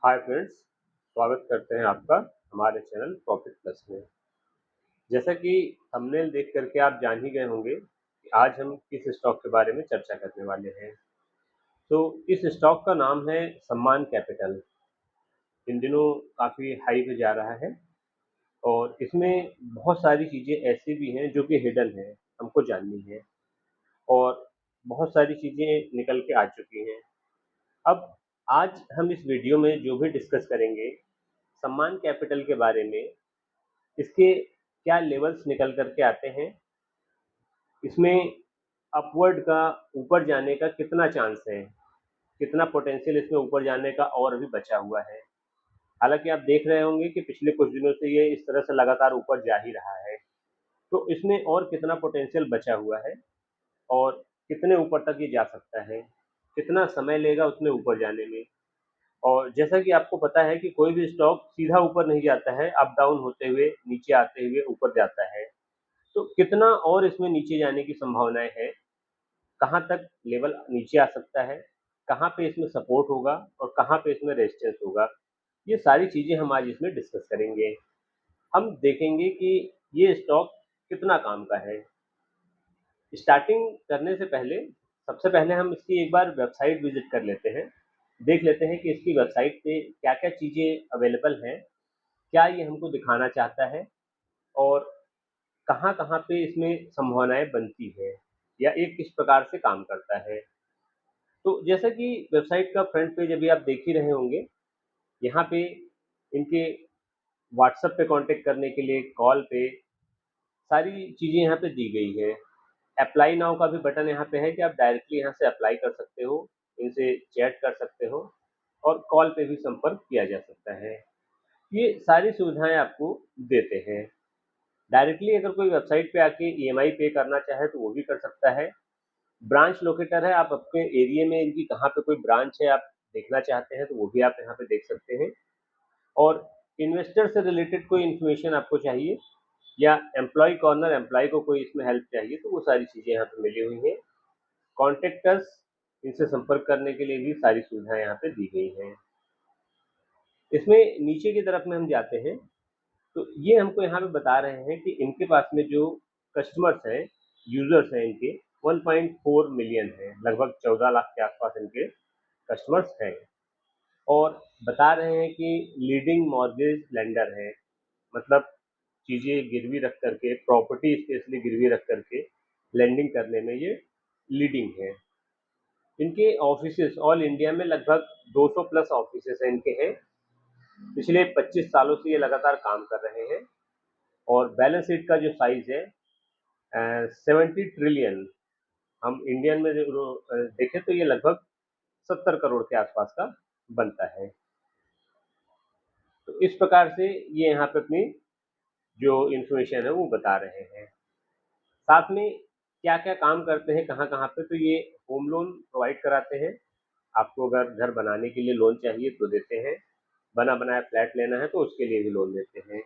Hi friends, स्वागत करते हैं आपका हमारे चैनल प्रॉफिट प्लस में। जैसा कि थंबनेल देख करके आप जान ही गए होंगे कि आज हम किस स्टॉक के बारे में चर्चा करने वाले हैं। तो इस स्टॉक का नाम है सम्मान कैपिटल। इन दिनों काफ़ी हाई पे जा रहा है और इसमें बहुत सारी चीज़ें ऐसी भी हैं जो कि हिडन है, हमको जाननी है और बहुत सारी चीज़ें निकल के आ चुकी हैं। अब आज हम इस वीडियो में जो भी डिस्कस करेंगे सम्मान कैपिटल के बारे में, इसके क्या लेवल्स निकल कर के आते हैं, इसमें अपवर्ड का ऊपर जाने का कितना चांस है, कितना पोटेंशियल इसमें ऊपर जाने का और भी बचा हुआ है। हालाँकि आप देख रहे होंगे कि पिछले कुछ दिनों से ये इस तरह से लगातार ऊपर जा ही रहा है। तो इसमें और कितना पोटेंशियल बचा हुआ है और कितने ऊपर तक ये जा सकता है, कितना समय लेगा उसमें ऊपर जाने में। और जैसा कि आपको पता है कि कोई भी स्टॉक सीधा ऊपर नहीं जाता है, अप डाउन होते हुए, नीचे आते हुए ऊपर जाता है। तो कितना और इसमें नीचे जाने की संभावनाएँ हैं, कहाँ तक लेवल नीचे आ सकता है, कहाँ पे इसमें सपोर्ट होगा और कहाँ पे इसमें रेजिस्टेंस होगा, ये सारी चीज़ें हम आज इसमें डिस्कस करेंगे। हम देखेंगे कि ये स्टॉक कितना काम का है। स्टार्टिंग करने से पहले सबसे पहले हम इसकी एक बार वेबसाइट विज़िट कर लेते हैं, देख लेते हैं कि इसकी वेबसाइट पे क्या-क्या चीज़ें अवेलेबल हैं, क्या ये हमको दिखाना चाहता है और कहाँ-कहाँ पे इसमें संभावनाएँ बनती हैं या ये किस प्रकार से काम करता है। तो जैसा कि वेबसाइट का फ्रंट पेज अभी आप देख ही रहे होंगे, यहाँ पे इनके व्हाट्सएप पे कॉन्टैक्ट करने के लिए, कॉल पे सारी चीज़ें यहाँ पे दी गई हैं। अप्लाई नाउ का भी बटन यहाँ पे है कि आप डायरेक्टली यहाँ से अप्लाई कर सकते हो, इनसे चैट कर सकते हो और कॉल पे भी संपर्क किया जा सकता है। ये सारी सुविधाएँ आपको देते हैं। डायरेक्टली अगर कोई वेबसाइट पे आके ईएमआई पे करना चाहे तो वो भी कर सकता है। ब्रांच लोकेटर है, आप अपने एरिया में इनकी कहाँ पे कोई ब्रांच है आप देखना चाहते हैं तो वो भी आप यहाँ पे देख सकते हैं। और इन्वेस्टर से रिलेटेड कोई इन्फॉर्मेशन आपको चाहिए या एम्प्लॉय कॉर्नर, एम्प्लॉय को कोई इसमें हेल्प चाहिए तो वो सारी चीज़ें यहाँ पे मिली हुई हैं। कॉन्टैक्ट अस, इनसे संपर्क करने के लिए भी सारी सुविधाएँ यहाँ पे दी गई हैं। इसमें नीचे की तरफ में हम जाते हैं तो ये हमको यहाँ पे बता रहे हैं कि इनके पास में जो कस्टमर्स हैं, यूज़र्स हैं इनके 1.4 मिलियन हैं, लगभग 14 लाख के आसपास इनके कस्टमर्स हैं और बता रहे हैं कि लीडिंग मॉर्गेज लेंडर है, मतलब चीज़ें गिरवी रख करके, प्रॉपर्टी स्पेशली गिरवी रख करके लेंडिंग करने में ये लीडिंग है। इनके ऑफिसेज़ ऑल इंडिया में लगभग 200 प्लस ऑफिसेज़ हैं इनके हैं। पिछले 25 सालों से ये लगातार काम कर रहे हैं और बैलेंस शीट का जो साइज़ है 70 ट्रिलियन, हम इंडियन में देखें तो ये लगभग 70 करोड़ के आसपास का बनता है। तो इस प्रकार से ये यहाँ पे अपनी जो इन्फॉर्मेशन है वो बता रहे हैं। साथ में क्या-क्या काम करते हैं, कहाँ-कहाँ पे, तो ये होम लोन प्रोवाइड कराते हैं। आपको अगर घर बनाने के लिए लोन चाहिए तो देते हैं, बना-बनाया फ्लैट लेना है तो उसके लिए भी लोन देते हैं।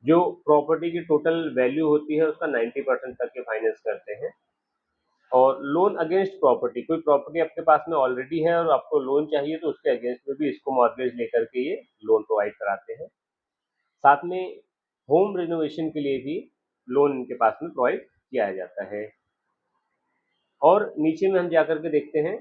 जो प्रॉपर्टी की टोटल वैल्यू होती है उसका 90% तक के फाइनेंस करते हैं। और लोन अगेंस्ट प्रॉपर्टी, कोई प्रॉपर्टी आपके पास में ऑलरेडी है और आपको लोन चाहिए तो उसके अगेंस्ट में भी इसको मॉर्गेज लेकर के ये लोन प्रोवाइड कराते हैं। साथ में होम रिनोवेशन के लिए भी लोन इनके पास में प्रोवाइड किया जाता है। और नीचे में हम जाकर के देखते हैं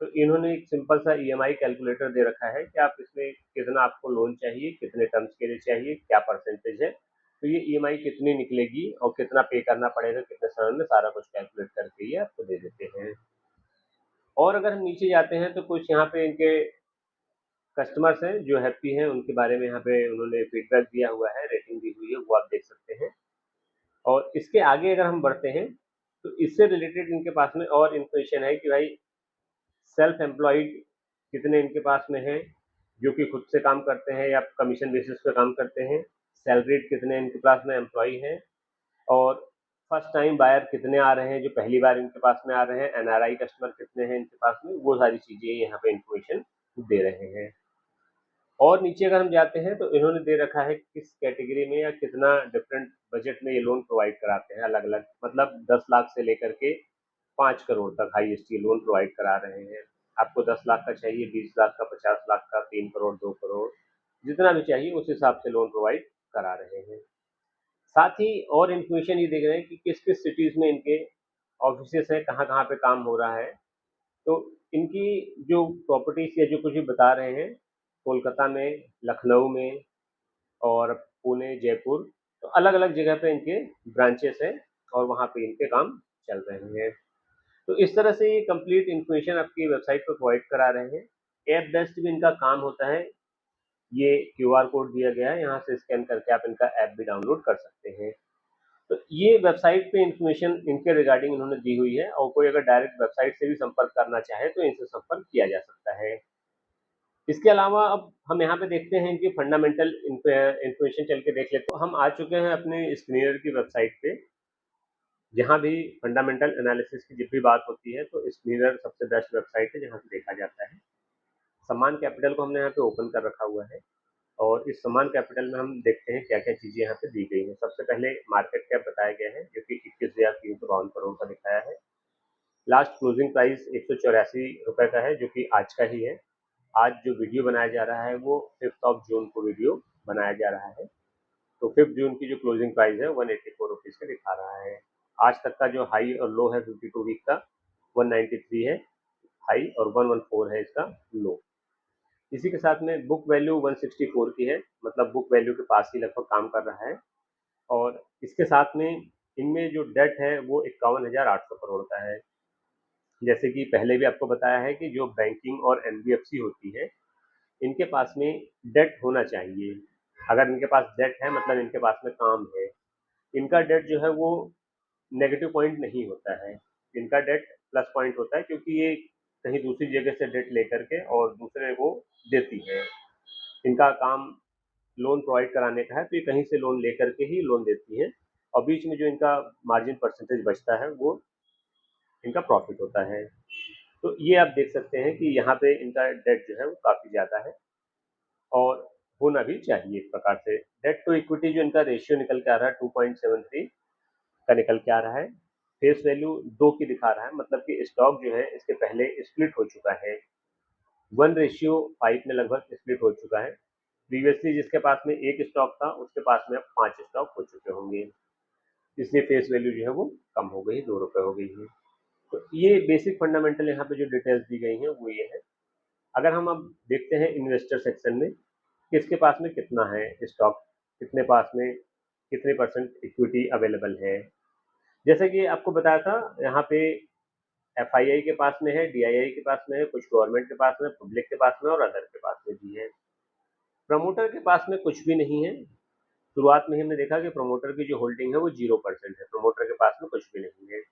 तो इन्होंने एक सिंपल सा ईएमआई कैलकुलेटर दे रखा है कि आप इसमें कितना आपको लोन चाहिए, कितने टर्म्स के लिए चाहिए, क्या परसेंटेज है, तो ये ईएमआई कितनी निकलेगी और कितना पे करना पड़ेगा, कितने समय में, सारा कुछ कैलकुलेट करके ये आपको दे देते हैं। और अगर हम नीचे जाते हैं तो कुछ यहाँ पे इनके कस्टमर्स हैं जो हैप्पी हैं, उनके बारे में यहाँ पे उन्होंने फीडबैक दिया हुआ है, रेटिंग दी हुई है, वो आप देख सकते हैं। और इसके आगे अगर हम बढ़ते हैं तो इससे रिलेटेड इनके पास में और इन्फॉर्मेशन है कि भाई सेल्फ एम्प्लॉयड कितने इनके पास में हैं, जो कि खुद से काम करते हैं या कमीशन बेसिस पे काम करते हैं। सैलरीड कितने इनके पास में एम्प्लॉई हैं और फर्स्ट टाइम बायर कितने आ रहे हैं, जो पहली बार इनके पास में आ रहे हैं। एनआरआई कस्टमर कितने हैं इनके पास में, वो सारी चीज़ें यहाँ पे इन्फॉर्मेशन दे रहे हैं। और नीचे अगर हम जाते हैं तो इन्होंने दे रखा है कि किस कैटेगरी में या कितना डिफरेंट बजट में ये लोन प्रोवाइड कराते हैं, अलग-अलग, मतलब 10 लाख से लेकर के 5 करोड़ तक हाईएस्ट ये लोन प्रोवाइड करा रहे हैं। आपको 10 लाख का चाहिए, 20 लाख का, 50 लाख का, 3 करोड़, 2 करोड़, जितना भी चाहिए उस हिसाब से लोन प्रोवाइड करा रहे हैं। साथ ही और इन्फॉर्मेशन ये देख रहे हैं कि किस-किस सिटीज़ में इनके ऑफिसेज़ हैं, कहाँ-कहाँ पे काम हो रहा है। तो इनकी जो प्रॉपर्टीज़ या जो कुछ भी बता रहे हैं, कोलकाता में, लखनऊ में और पुणे, जयपुर, तो अलग-अलग जगह पे इनके ब्रांचेस हैं और वहाँ पे इनके काम चल रहे हैं। तो इस तरह से ये कंप्लीट इन्फॉर्मेशन आपकी वेबसाइट पे प्रोवाइड करा रहे हैं। ऐप बेस्ड भी इनका काम होता है। ये क्यूआर कोड दिया गया है, यहाँ से स्कैन करके आप इनका ऐप भी डाउनलोड कर सकते हैं। तो ये वेबसाइट पे इन्फॉर्मेशन इनके रिगार्डिंग इन्होंने दी हुई है और कोई अगर डायरेक्ट वेबसाइट से भी संपर्क करना चाहे तो इनसे संपर्क किया जा सकता है। इसके अलावा अब हम यहाँ पे देखते हैं इनकी फंडामेंटल इन्फॉर्मेशन चल के देख लेते हैं। तो हम आ चुके हैं अपने स्क्रीनर की वेबसाइट पे, जहाँ भी फंडामेंटल एनालिसिस की जब भी बात होती है तो स्क्रीनर सबसे बेस्ट वेबसाइट है जहाँ से देखा जाता है। सम्मान कैपिटल को हमने यहाँ पे ओपन कर रखा हुआ है और इस सम्मान कैपिटल में हम देखते हैं क्या-क्या चीज़ें यहाँ पे दी गई हैं। सबसे पहले मार्केट कैप बताया गया है जो कि 21,352 करोड़ का दिखाया है। लास्ट क्लोजिंग प्राइस ₹184 का है जो कि आज का ही है। आज जो वीडियो बनाया जा रहा है वो 5th ऑफ जून को वीडियो बनाया जा रहा है। तो 5 जून की जो क्लोजिंग प्राइस है ₹184 का दिखा रहा है। आज तक का जो हाई और लो है 52 वीक का 193 है हाई और 114 है इसका लो। इसी के साथ में बुक वैल्यू 164 की है, मतलब बुक वैल्यू के पास ही लगभग काम कर रहा है और इसके साथ में इनमें जो डेट है वो 51,800 करोड़ का है। जैसे कि पहले भी आपको बताया है कि जो बैंकिंग और एनबीएफसी होती है, इनके पास में डेट होना चाहिए। अगर इनके पास डेट है मतलब इनके पास में काम है। इनका डेट जो है वो नेगेटिव पॉइंट नहीं होता है। इनका डेट प्लस पॉइंट होता है क्योंकि ये कहीं दूसरी जगह से डेट लेकर के और दूसरे को देती है। इनका काम लोन प्रोवाइड कराने का है तो ये कहीं से लोन लेकर के ही लोन देती है और बीच में जो इनका मार्जिन परसेंटेज बचता है वो इनका प्रॉफिट होता है। तो ये आप देख सकते हैं कि यहाँ पे इनका डेट जो है वो काफ़ी ज़्यादा है और होना भी चाहिए एक प्रकार से। डेट टू इक्विटी जो इनका रेशियो निकल के आ रहा है 2.73 का निकल के आ रहा है। फेस वैल्यू 2 की दिखा रहा है मतलब कि स्टॉक जो है इसके पहले स्प्लिट हो चुका है। 1:5 में लगभग स्प्लिट हो चुका है। प्रीवियसली जिसके पास में 1 स्टॉक था उसके पास में अब 5 स्टॉक हो चुके होंगे। इसलिए फेस वैल्यू जो है वो कम हो गई, ₹2 हो गई है। तो ये बेसिक फंडामेंटल यहाँ पे जो डिटेल्स दी गई हैं वो ये है। अगर हम अब देखते हैं इन्वेस्टर सेक्शन में, किसके पास में कितना है स्टॉक, कितने पास में कितने परसेंट इक्विटी अवेलेबल है। जैसे कि आपको बताया था यहाँ पे एफआईआई के पास में है, डीआईआई के पास में है, कुछ गवर्नमेंट के पास में, पब्लिक के पास में और अदर के पास में भी है। प्रमोटर के पास में कुछ भी नहीं है। शुरुआत में ही हमने देखा कि प्रमोटर की जो होल्डिंग है वो 0% है, प्रमोटर के पास में कुछ भी नहीं है।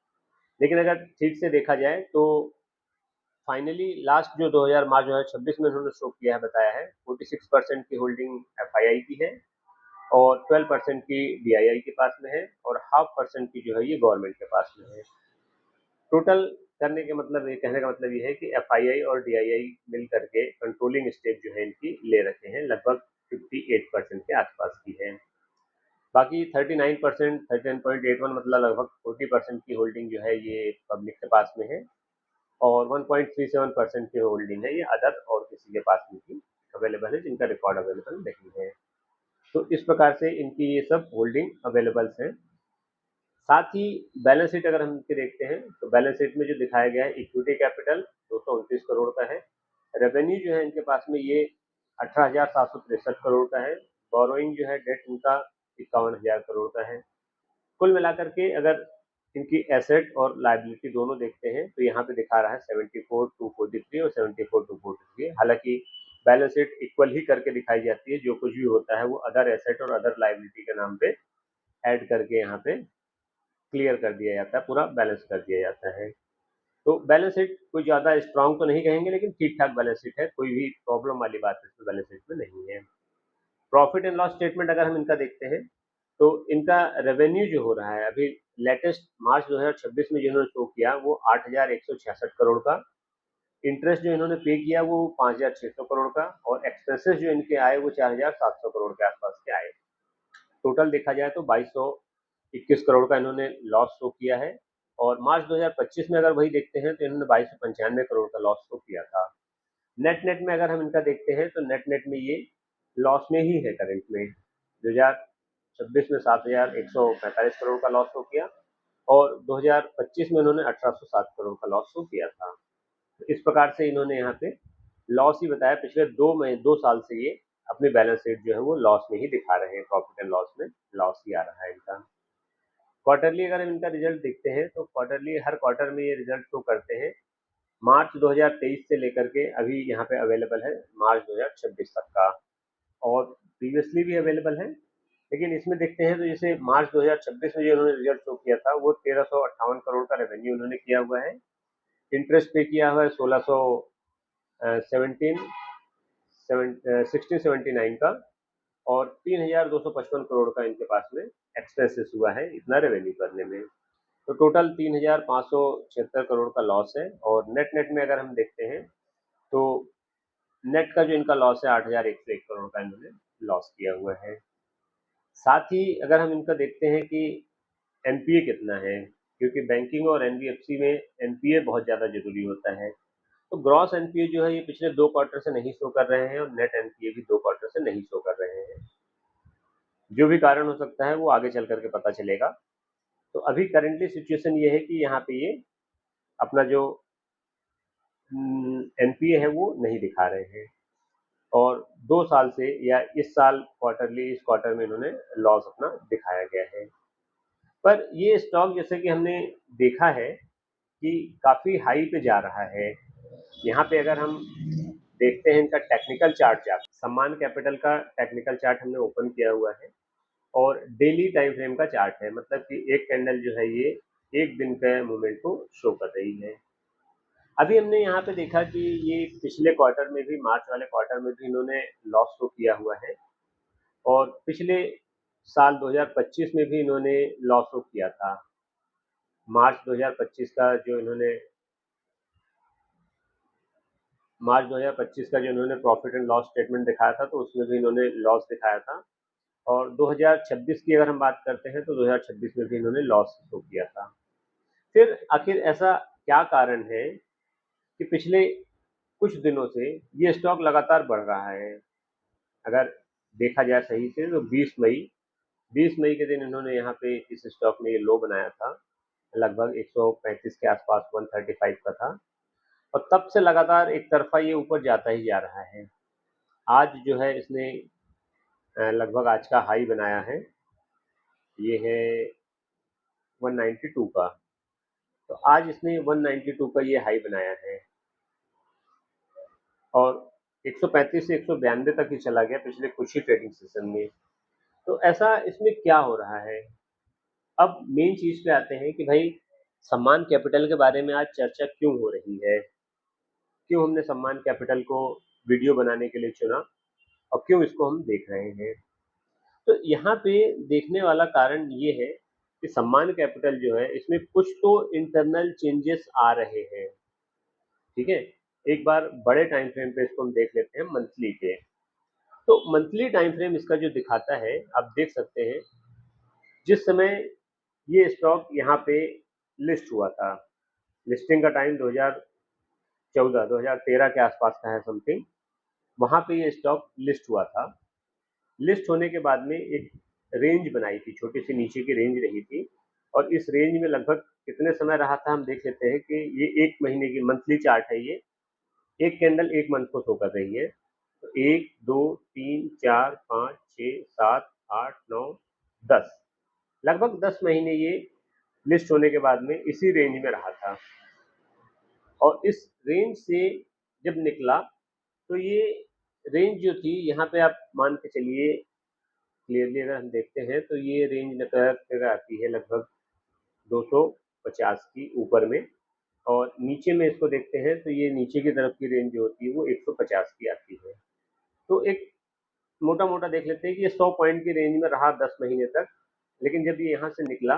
लेकिन अगर ठीक से देखा जाए तो फाइनली लास्ट जो 2000 मार्च 2026 में उन्होंने शो किया है बताया है 46% की होल्डिंग एफआईआई की है और 12% की डीआईआई के पास में है और 0.5% की जो है ये गवर्नमेंट के पास में है। टोटल करने के मतलब ये कहने का मतलब ये है कि एफआईआई और डीआईआई मिल करके कंट्रोलिंग स्टेक जो है इनकी ले रखे हैं लगभग 58% के आसपास की है। बाकी 39% 39.81 मतलब लगभग 40% की होल्डिंग जो है ये पब्लिक के पास में है और 1.37% की होल्डिंग है ये अदर और किसी के पास में भी अवेलेबल है जिनका रिकॉर्ड अवेलेबल नहीं है। तो इस प्रकार से इनकी ये सब होल्डिंग अवेलेबल्स हैं। साथ ही बैलेंस शीट अगर हम इनकी देखते हैं तो बैलेंस शीट में जो दिखाया गया है इक्विटी कैपिटल 229 करोड़ का है। रेवेन्यू जो है इनके पास में ये 18,763 करोड़ का है। बोरोइंग जो है डेट इनका 51,000 करोड़ का है। कुल मिलाकर के अगर इनकी एसेट और लायबिलिटी दोनों देखते हैं तो यहाँ पे दिखा रहा है 74,243 और 74,243। हालांकि बैलेंस शीट इक्वल ही करके दिखाई जाती है, जो कुछ भी होता है वो अदर एसेट और अदर लायबिलिटी के नाम पे ऐड करके यहाँ पे क्लियर कर दिया जाता है, पूरा बैलेंस कर दिया जाता है। तो बैलेंस शीट कोई ज़्यादा स्ट्रांग तो नहीं कहेंगे लेकिन ठीक-ठाक बैलेंस शीट है, कोई भी प्रॉब्लम वाली बात इसमें बैलेंस शीट में नहीं है। प्रॉफिट एंड लॉस स्टेटमेंट अगर हम इनका देखते हैं, तो इनका रेवेन्यू जो हो रहा है अभी लेटेस्ट मार्च 2026 में जिन्होंने शो किया वो 8,166 करोड़ का। इंटरेस्ट जो इन्होंने पे किया वो 5,600 करोड़ का और एक्सपेंसेस जो इनके आए वो 4,700 करोड़ के आसपास के आए। टोटल देखा जाए तो 2,221 करोड़ का इन्होंने लॉस शो किया है और मार्च 2025 में अगर वही देखते हैं तो इन्होंने 2295 करोड़ का लॉस शो किया था। नेट नेट में अगर हम इनका देखते हैं तो नेट नेट में ये लॉस में ही है करंट में। 2026 में 7145 करोड़ का लॉस शो किया और 2025 में इन्होंने 1807 करोड़ का लॉस शो किया था। तो इस प्रकार से इन्होंने यहाँ पे लॉस ही बताया। पिछले 2 साल से ये अपनी बैलेंस शीट जो है वो लॉस में ही दिखा रहे हैं, प्रॉफिट एंड लॉस में लॉस ही आ रहा है इनका। क्वार्टरली अगर हम इनका रिजल्ट देखते हैं तो क्वार्टरली हर क्वार्टर में ये रिजल्ट शो करते हैं। मार्च 2023 से लेकर के अभी यहाँ पे अवेलेबल है मार्च 2026 तक का, और प्रीवियसली भी अवेलेबल है। लेकिन इसमें देखते हैं तो जैसे मार्च 2026 में जो उन्होंने रिजल्ट शो किया था वो 1358 करोड़ का रेवेन्यू उन्होंने किया हुआ है। इंटरेस्ट पे किया हुआ है 1679 का, और 3255 करोड़ का इनके पास में एक्सपेंसेस हुआ है इतना रेवेन्यू करने में। तो टोटल 3576 करोड़ का लॉस है। और नेट नेट में अगर हम देखते हैं तो नेट का जो इनका लॉस है 8101 करोड़ का इन्होंने लॉस किया हुआ है। साथ ही अगर हम इनका देखते हैं कि एनपीए कितना है, क्योंकि बैंकिंग और एनबीएफसी में एनपीए बहुत ज़्यादा जरूरी होता है। तो ग्रॉस एनपीए जो है ये पिछले 2 क्वार्टर से नहीं शो कर रहे हैं और नेट एनपीए भी 2 क्वार्टर से नहीं शो कर रहे हैं। जो भी कारण हो सकता है वो आगे चल करके पता चलेगा। तो अभी करेंटली सिचुएशन ये है कि यहाँ पे ये अपना जो एनपीए है वो नहीं दिखा रहे हैं, और 2 साल से या इस साल क्वार्टरली इस क्वार्टर में इन्होंने लॉस अपना दिखाया गया है। पर ये स्टॉक जैसे कि हमने देखा है कि काफ़ी हाई पे जा रहा है। यहाँ पे अगर हम देखते हैं इनका टेक्निकल चार्ट, सम्मान कैपिटल का टेक्निकल चार्ट हमने ओपन किया हुआ है और डेली टाइम फ्रेम का चार्ट है, मतलब कि एक कैंडल जो है ये एक दिन का मूवमेंट को शो कर रही है। अभी हमने यहाँ पे देखा कि ये पिछले क्वार्टर में भी, मार्च वाले क्वार्टर में भी इन्होंने लॉस शो किया हुआ है, और पिछले साल 2025 में भी इन्होंने लॉस शो किया था। मार्च 2025 का जो इन्होंने प्रॉफिट एंड लॉस स्टेटमेंट दिखाया था तो उसमें भी इन्होंने लॉस दिखाया था। और 2026 की अगर हम बात करते हैं तो 2026 में भी इन्होंने लॉस शो किया था। फिर आखिर ऐसा क्या कारण है कि पिछले कुछ दिनों से ये स्टॉक लगातार बढ़ रहा है? अगर देखा जाए सही से तो 20 मई के दिन इन्होंने यहाँ पे इस स्टॉक में ये लो बनाया था, लगभग 135 के आसपास 135 का था, और तब से लगातार एक तरफा ये ऊपर जाता ही जा रहा है। आज जो है इसने लगभग आज का हाई बनाया है, ये है 192 का। तो आज इसने 192 का ये हाई बनाया है और 135 से 192 तक ही चला गया पिछले कुछ ही ट्रेडिंग सेशन में। तो ऐसा इसमें क्या हो रहा है? अब मेन चीज पे आते हैं कि भाई सम्मान कैपिटल के बारे में आज चर्चा क्यों हो रही है, क्यों हमने सम्मान कैपिटल को वीडियो बनाने के लिए चुना और क्यों इसको हम देख रहे हैं। तो यहाँ पे देखने वाला कारण ये है कि सम्मान कैपिटल जो है इसमें कुछ तो इंटरनल चेंजेस आ रहे हैं। ठीक है, एक बार बड़े टाइम फ्रेम पे इसको हम देख लेते हैं, मंथली पे। तो मंथली टाइम फ्रेम इसका जो दिखाता है, आप देख सकते हैं जिस समय ये स्टॉक यहाँ पे लिस्ट हुआ था, लिस्टिंग का टाइम 2013 के आसपास का है समथिंग, वहाँ पे ये स्टॉक लिस्ट हुआ था। लिस्ट होने के बाद में एक रेंज बनाई थी, छोटी सी नीचे की रेंज रही थी, और इस रेंज में लगभग कितने समय रहा था हम देख लेते हैं कि ये 1 महीने की मंथली चार्ट है। ये एक कैंडल एक मंथ को शो कर रही है। तो 1 2 3 4 5 6 7 8 9 10, लगभग 10 महीने ये लिस्ट होने के बाद में इसी रेंज में रहा था, और इस रेंज से जब निकला तो ये रेंज जो थी यहाँ पे आप मान के चलिए, क्लियरली अगर हम देखते हैं तो ये रेंज निकल आती है लगभग 250 की ऊपर में, और नीचे में इसको देखते हैं तो ये नीचे की तरफ की रेंज जो होती है वो 150 की आती है। तो एक मोटा मोटा देख लेते हैं कि ये 100 पॉइंट की रेंज में रहा 10 महीने तक, लेकिन जब ये यहाँ से निकला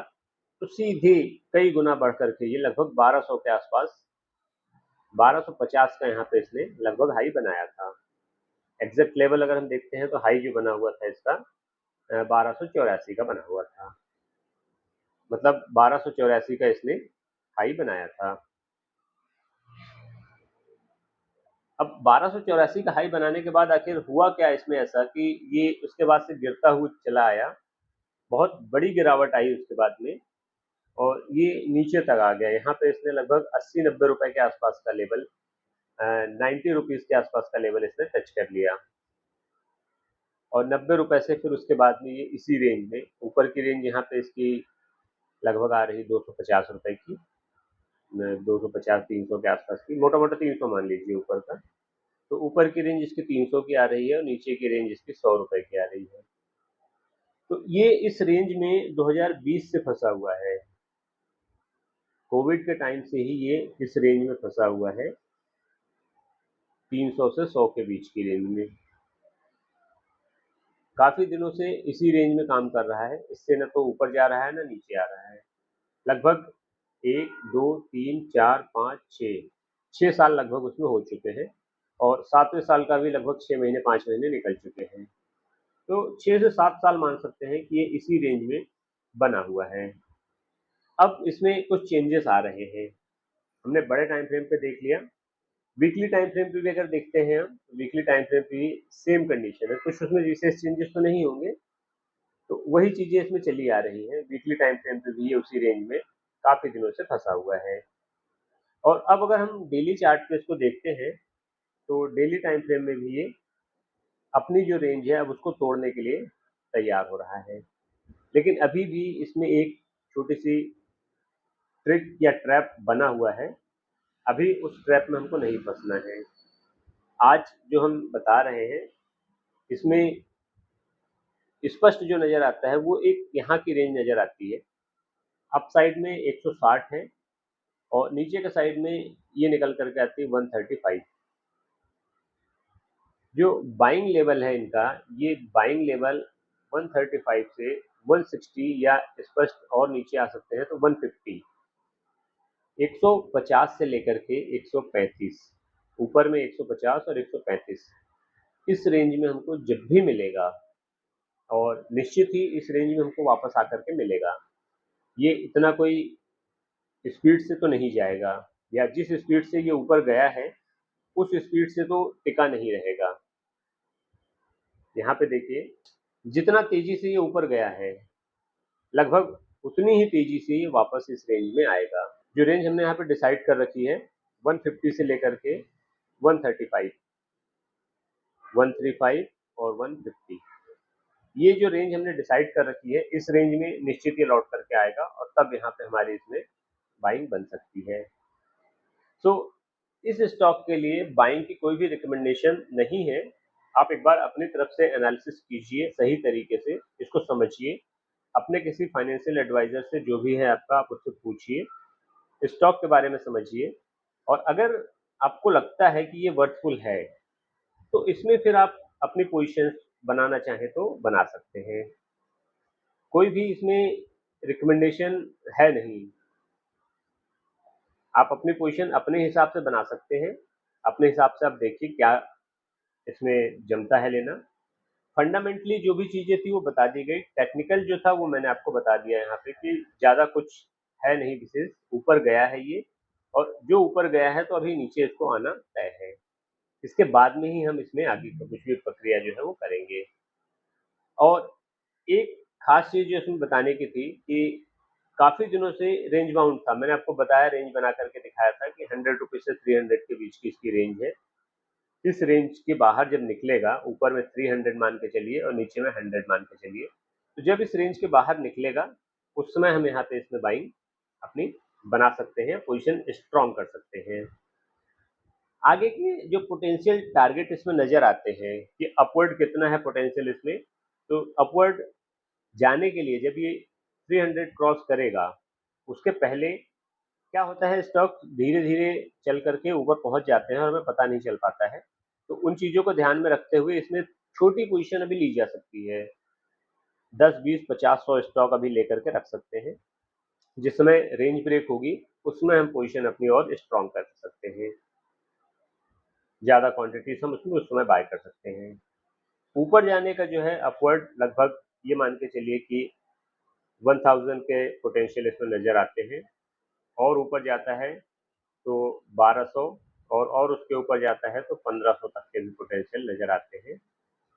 तो सीधे कई गुना बढ़ करके ये लगभग 1200 के आसपास, 1250 का यहाँ पे इसने लगभग हाई बनाया था। एग्जैक्ट लेवल अगर हम देखते हैं तो हाई जो बना हुआ था इसका 1284 का बना हुआ था, मतलब 1284 का इसने हाई बनाया था। अब 1284 का हाई बनाने के बाद आखिर हुआ क्या इसमें ऐसा कि ये उसके बाद से गिरता हुआ चला आया, बहुत बड़ी गिरावट आई उसके बाद में और ये नीचे तक आ गया। यहाँ पे इसने लगभग 80-90 रुपए के आसपास का लेवल 90 रुपीज़ के आसपास का लेवल इसने टच कर लिया और 90 रुपए से फिर उसके बाद में ये इसी रेंज में ऊपर की रेंज यहाँ पे इसकी लगभग आ रही 250 रुपए की, 250-300 के आसपास की, मोटा-मोटा 300 मान लीजिए ऊपर का। तो ऊपर की रेंज इसकी 300 की आ रही है और नीचे की रेंज इसकी 100 रुपए की आ रही है। तो ये इस रेंज में 2020 से फंसा हुआ है। कोविड के टाइम से ही ये इस रेंज में फंसा हुआ है, 300 से 100 के बीच की रेंज में। काफ़ी दिनों से इसी रेंज में काम कर रहा है, इससे न तो ऊपर जा रहा है ना नीचे आ रहा है। लगभग 1, 2, 3, 4, 5, 6 साल लगभग उसमें हो चुके हैं और 7वें साल का भी लगभग 6 महीने 5 महीने निकल चुके हैं। तो 6 से 7 साल मान सकते हैं कि ये इसी रेंज में बना हुआ है। अब इसमें कुछ चेंजेस आ रहे हैं। हमने बड़े टाइम फ्रेम पे देख लिया, वीकली टाइम फ्रेम पे भी अगर देखते हैं हम, वीकली टाइम फ्रेम पे भी सेम कंडीशन है, कुछ उसमें विशेष चेंजेस तो नहीं होंगे, तो वही चीज़ें इसमें चली आ रही हैं। वीकली टाइम फ्रेम पे भी ये उसी रेंज में काफ़ी दिनों से फँसा हुआ है। और अब अगर हम डेली चार्ट पे इसको देखते हैं, तो डेली टाइम फ्रेम में भी ये अपनी जो रेंज है अब उसको तोड़ने के लिए तैयार हो रहा है। लेकिन अभी भी इसमें एक छोटी-सी ट्रिक या ट्रैप बना हुआ है, अभी उस ट्रैप में हमको नहीं फँसना है। आज जो हम बता रहे हैं, इसमें स्पष्ट जो नज़र आता है वो एक यहाँ की रेंज नज़र आती है। अप साइड में 160 है और नीचे के साइड में ये निकल कर के आती है 135। जो बाइंग लेवल है इनका, ये बाइंग लेवल 135 से 160 या स्पष्ट और नीचे आ सकते हैं तो 150, 150 से लेकर के 135, ऊपर में 150 और 135, इस रेंज में हमको जब भी मिलेगा और निश्चित ही इस रेंज में हमको वापस आकर के मिलेगा। ये इतना कोई स्पीड से तो नहीं जाएगा या जिस स्पीड से ये ऊपर गया है, उस स्पीड से तो टिका नहीं रहेगा। यहाँ पे देखिए, जितना तेज़ी से ये ऊपर गया है, लगभग उतनी ही तेज़ी से ये वापस इस रेंज में आएगा। जो रेंज हमने यहाँ पे डिसाइड कर रखी है, 150 से लेकर के 135, 135 और 150, ये जो रेंज हमने डिसाइड कर रखी है, इस रेंज में निश्चित ये लौट करके आएगा और तब यहाँ पे हमारी इसमें बाइंग बन सकती है। सो इस स्टॉक के लिए बाइंग की कोई भी रिकमेंडेशन नहीं है। आप एक बार अपनी तरफ से एनालिसिस कीजिए सही तरीके से, इसको समझिए, अपने किसी फाइनेंशियल एडवाइज़र से जो भी है आपका, आप उससे पूछिए, स्टॉक के बारे में समझिए और अगर आपको लगता है कि ये वर्थफुल है, तो इसमें फिर आप अपनी पोज़ीशंस बनाना चाहें तो बना सकते हैं। कोई भी इसमें रिकमेंडेशन है नहीं। आप अपनी पोज़ीशन अपने हिसाब से बना सकते हैं। अपने हिसाब से आप देखिए क्या इसमें जमता है लेना। फंडामेंटली जो भी चीज़ें थी वो बता दी गई। टेक्निकल जो था वो मैंने आपको बता दिया यहाँ पे कि ज़्यादा कुछ है नहीं विशेष, ऊपर गया है ये और जो ऊपर गया है तो अभी नीचे इसको आना तय है। इसके बाद में ही हम इसमें आगे का कुछ भी प्रक्रिया जो है वो करेंगे। और एक ख़ास चीज़ जो इसमें बताने की थी कि काफ़ी दिनों से रेंज बाउंड था। मैंने आपको बताया, रेंज बना करके दिखाया था कि ₹100 से 300 के बीच की इसकी रेंज है। इस रेंज के बाहर जब निकलेगा, ऊपर में 300 मान के चलिए और नीचे में 100 मान के चलिए। तो जब इस रेंज के बाहर निकलेगा, उस समय हम यहाँ पे इसमें बाइंग अपनी बना सकते हैं, पोज़ीशन स्ट्रॉन्ग कर सकते हैं। आगे के जो पोटेंशियल टारगेट इसमें नज़र आते हैं कि अपवर्ड कितना है पोटेंशियल इसमें, तो अपवर्ड जाने के लिए जब ये 300 क्रॉस करेगा, उसके पहले क्या होता है, स्टॉक धीरे-धीरे चल करके ऊपर पहुँच जाते हैं और हमें पता नहीं चल पाता है। तो उन चीज़ों को ध्यान में रखते हुए इसमें छोटी पोज़ीशन अभी ली जा सकती है। 10, 20, 50, 100 स्टॉक अभी लेकर के रख सकते हैं। जिस समय रेंज ब्रेक होगी, उसमें हम पोज़ीशन अपनी और स्ट्रॉन्ग कर सकते हैं। ज़्यादा क्वांटिटीज़ हम उसमें उस समय बाय कर सकते हैं। ऊपर जाने का जो है अपवर्ड, लगभग ये मान के चलिए कि 1000 के पोटेंशियल इसमें नज़र आते हैं और ऊपर जाता है तो 1200 और उसके ऊपर जाता है तो 1500 तक के भी पोटेंशियल नज़र आते हैं।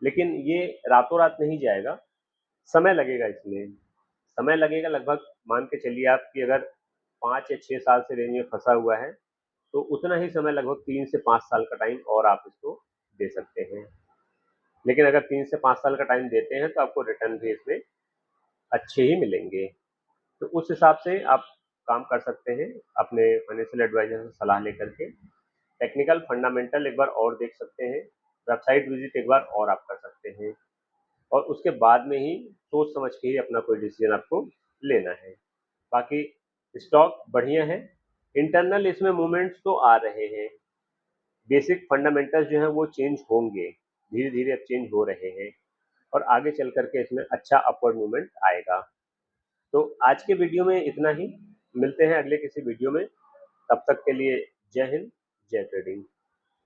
लेकिन ये रातों-रात नहीं जाएगा, समय लगेगा इसमें। समय लगेगा लगभग मान के चलिए आप कि अगर 5 या 6 साल से रेंज में फँसा हुआ है, तो उतना ही समय लगभग 3 से 5 साल का टाइम और आप इसको दे सकते हैं। लेकिन अगर 3 से 5 साल का टाइम देते हैं तो आपको रिटर्न भी इसमें अच्छे ही मिलेंगे। तो उस हिसाब से आप काम कर सकते हैं अपने फाइनेंशियल एडवाइज़र से सलाह लेकर के। टेक्निकल फंडामेंटल एक बार और देख सकते हैं, वेबसाइट विज़िट एक बार और आप कर सकते हैं और उसके बाद में ही सोच समझ के ही अपना कोई डिसीज़न आपको लेना है। बाकी स्टॉक बढ़िया है, इंटरनल इसमें मूवमेंट्स तो आ रहे हैं, बेसिक फंडामेंटल्स जो हैं वो चेंज होंगे, धीरे-धीरे अब चेंज हो रहे हैं और आगे चल कर के इसमें अच्छा अपवर्ड मूवमेंट आएगा। तो आज के वीडियो में इतना ही, मिलते हैं अगले किसी वीडियो में, तब तक के लिए जय हिंद, जय ट्रेडिंग।